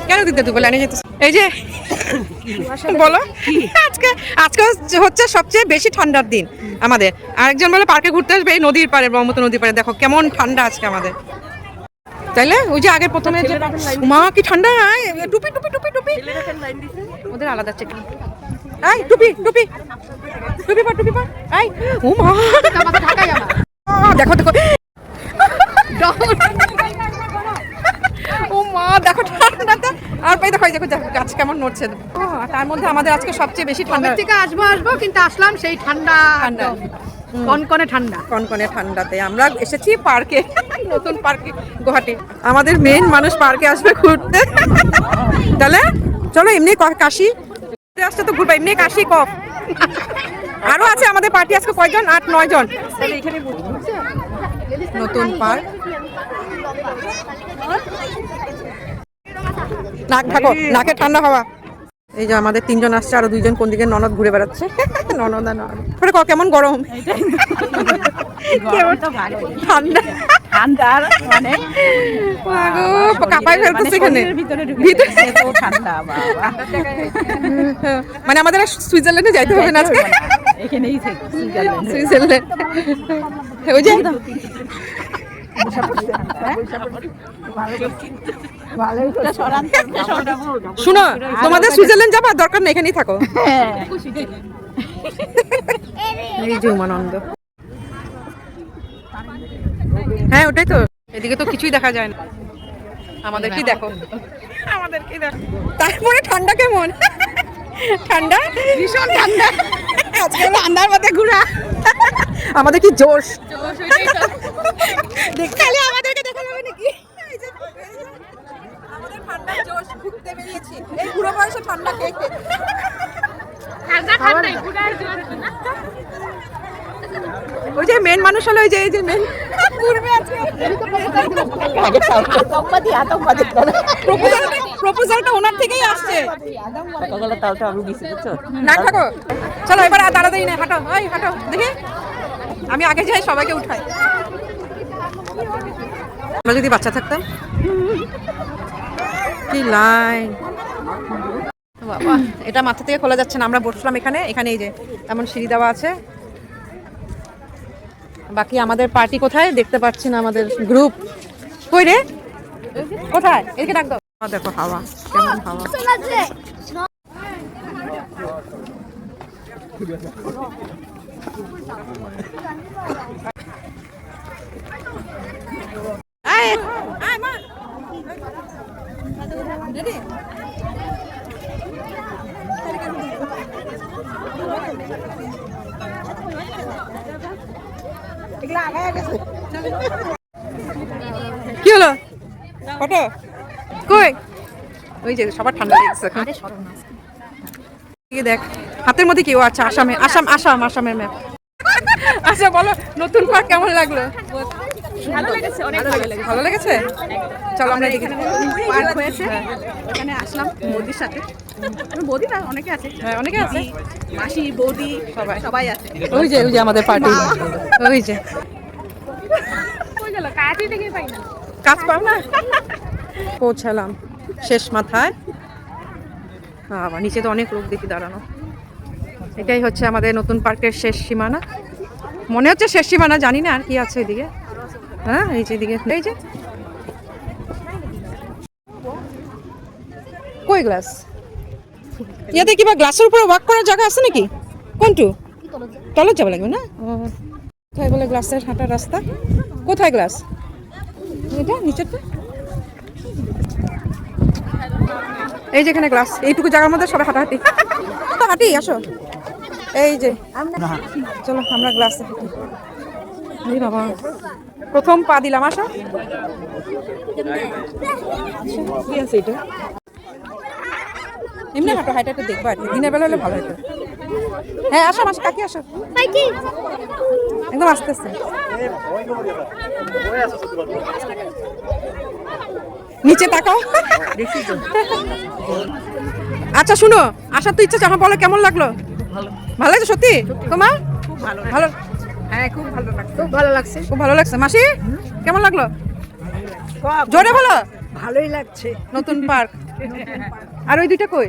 কেন দিতে তুই বলে আনিয়ে যেতে? এই যে বলো, আজকে আজকে হচ্ছে সবচেয়ে বেশি ঠান্ডার দিন আমাদের। আরেকজন বলে পার্কে ঘুরতে আসবে এই নদীর পাড়ে, ব্রহ্মপুত্র নদীর পাড়ে। দেখো কেমন ঠান্ডা আজকে আমাদের, তাইলে ওই যে আগে প্রথমে মা কি ঠান্ডা। টুপি টুপি টুপি টুপি ওদের আলাদা চেক। এই টুপি টুপি টুপি পর টুপি পর। এই ও মা দেখো দেখো, ও মা দেখো ঠান্ডাটা। আর পাই দেখো দেখো গাছ কেমন নড়ছে। তার মধ্যে আমাদের আজকে সবচেয়ে বেশি ঠান্ডা থেকে আসবো কিন্তু আসলাম সেই ঠান্ডা ঠান্ডা কনকনে ঠান্ডা। কনকনে ঠান্ডাতে আমরা এসেছি পার্কে, নতুন পার্কে গুয়াহাটি। আমাদের মেন মানুষ পার্কে আসবে ঘুরতে, তাহলে চলো। এমনি কাশি আসছে তো ঘুরবা, এমনি কাশি কফ আরো আছে আমাদের পার্টি আজকে। কয়জন? 8-9 জন। নতুন পার্ক। নাক ঢাকো, নাকে ঠান্ডা হাওয়া। এই যে আমাদের 3 জন আসছে, আরো 2 জন কোন দিকে ননদ ঘুরে বেড়াচ্ছে। ননদ আর ননদ কেমন গরম, ঠান্ডা ঠান্ডা মানে কাঁপাই ফেলতেছে এখানে ভিতরে। মানে আমাদের সুইজারল্যান্ডে যাইতে হবে না আজকে, এখানেই সুইজারল্যান্ড। ওই যে শুনো, তোমাদের সুইজারল্যান্ড যাবার দরকার নেই, এখানেই থাকো। এই যে উমানন্দ, হ্যাঁ ওটাই তো। এদিকে তো কিছুই দেখা যায় না, আমাদের কি দেখো, আমাদের কি দেখো। তারপরে ঠান্ডা কেমন? ঠান্ডা ভীষণ ঠান্ডা, আজকে ঠান্ডার মধ্যে ঘোরা। আমাদের কি জোশ, খালি আমাদেরকে দেখা যাবে নাকি? আমাদের ঠান্ডার জোশ, ঘুরতে বেরিয়েছি এই বুড়ো বয়সে ঠান্ডা খেয়ে খেয়ে। ওই যে মেন মানুষ হলো, ওই যে এই যে মেন ঘুরবে আজকে। প্রপোজালটা ওনার থেকেই আসছে। না থাকো, চলো এবার তাড়াতাড়ি না, হাঁটো ওই হাঁটো দেখি। আমি আগে যাই, সবাইকে উঠাই। আমরা যদি বাচ্চা থাকতাম, কি লাইন বাবা। এটা মাথা থেকে খোলা যাচ্ছে না। আমরা বসলাম এখানে, এখানে এই যে এমন সিঁড়ি দেওয়া আছে। বাকি আমাদের পার্টি কোথায় দেখতে পাচ্ছি না, আমাদের গ্রুপ কই রে, কোথায়? এদিকে ডাক দাও। দেখো হাওয়া কেমন, হাওয়া কি হলো? ফটো কই? ওই যে সবার ঠান্ডা লেগেছে। দেখ হাতের মধ্যে কি? ও আচ্ছা, আসামে, আসামের ম্যাপ। আচ্ছা বলো, নতুন পার্ক কেমন লাগলো? ভালো লেগেছে, অনেক ভালো লেগেছে। ভালো লেগেছে? চলো আমরা এদিকে পার্ক হয়েছে, এখানে আসলাম বৌদির সাথে। বৌদি না, অনেকে আছে। হ্যাঁ অনেকে আছে, মাসি বৌদি সবাই আছে। ওই যে আমাদের পার্টি, ওই যে কই গেল? কাজই দেখে পাই না, কাজ পাও না। পৌঁছালাম শেষ মাথায়। আবার নিচে তো অনেক লোক দেখি দাঁড়ানো। এটাই হচ্ছে আমাদের নতুন পার্কের শেষ সীমানা, মনে হচ্ছে শেষ সীমানা, জানি না আর কি আছে এদিকে। হ্যাঁ এই যে এদিকে, এই যে কই গ্লাস, ইয়াতে কিবা গ্লাসের উপরে ওয়াক করার জায়গা আছে নাকি? কোনটু? তলত যাওয়া লাগবে না? কোথায় বলে গ্লাসের হাঁটার রাস্তা? কোথায় গ্লাস? এটা নিচেরটা। এই যেখানে গ্লাস, এইটুকু জায়গার মধ্যে সবাই হাঁটাহাঁটি। হাঁটি আসো, এই যে চলো আমরা গ্লাসে হাঁটি। বাবা প্রথম পা দিলাম, আসো। কি আছে এটা? এমনি হাঁটো, হাইটা একটু দেখবো আর কি, দিনের বেলা হলে ভালো হতো। হ্যাঁ আসো আসো কাকি, আসো একদম আস্তে আস্তে। নিচে তাকাও। আচ্ছা শুনো, আসার তো ইচ্ছা, যখন বলো কেমন লাগলো? ভালো লাগছে সত্যি? তোমার ভালো? হ্যাঁ খুব ভালো লাগছে, খুব ভালো লাগছে, খুব ভালো লাগছে। মাসি কেমন লাগলো? জোরে বলো। ভালোই লাগছে। নতুন পার্ক। আর ওই দুইটা কই?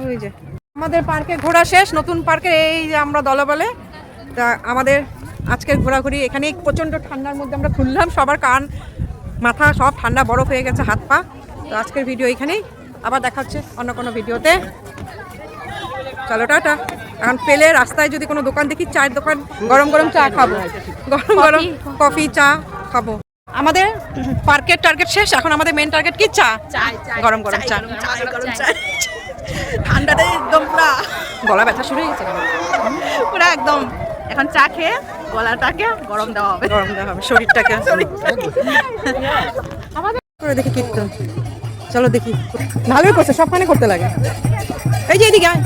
ওই যে আমাদের পার্কে ঘোরা শেষ, নতুন পার্কে এই যে আমরা দলবলে। তা আমাদের আজকের ঘোরাঘুরি এখানে প্রচণ্ড ঠান্ডার মধ্যে আমরা ঘুরলাম, সবার কান মাথা সব ঠান্ডা বরফ হয়ে গেছে, হাত পা। তো আজকের ভিডিও এখানেই, আবার দেখা হচ্ছে অন্য কোনো ভিডিওতে। চলো টাটা। এখন পেলে রাস্তায় যদি কোনো দোকান দেখি, চায়ের দোকান, গরম গরম চা খাবো, গরম গরম কফি চা খাবো। আমাদের পার্কের টার্গেট শেষ, এখন আমাদের মেন টার্গেট কি? চা, গরম গরম চা। ঠান্ডাটা একদম গলা ব্যথা শুরু হয়েছে, পুরো একদম। এখন চা খেয়ে গলাটাকে গরম দেওয়া হবে, গরম দেওয়া হবে শরীরটাকে। করে দেখি কীর্তন, চলো দেখি। ভালোই করছে, সবখানে করতে লাগে। এই যে এদিকে আয়।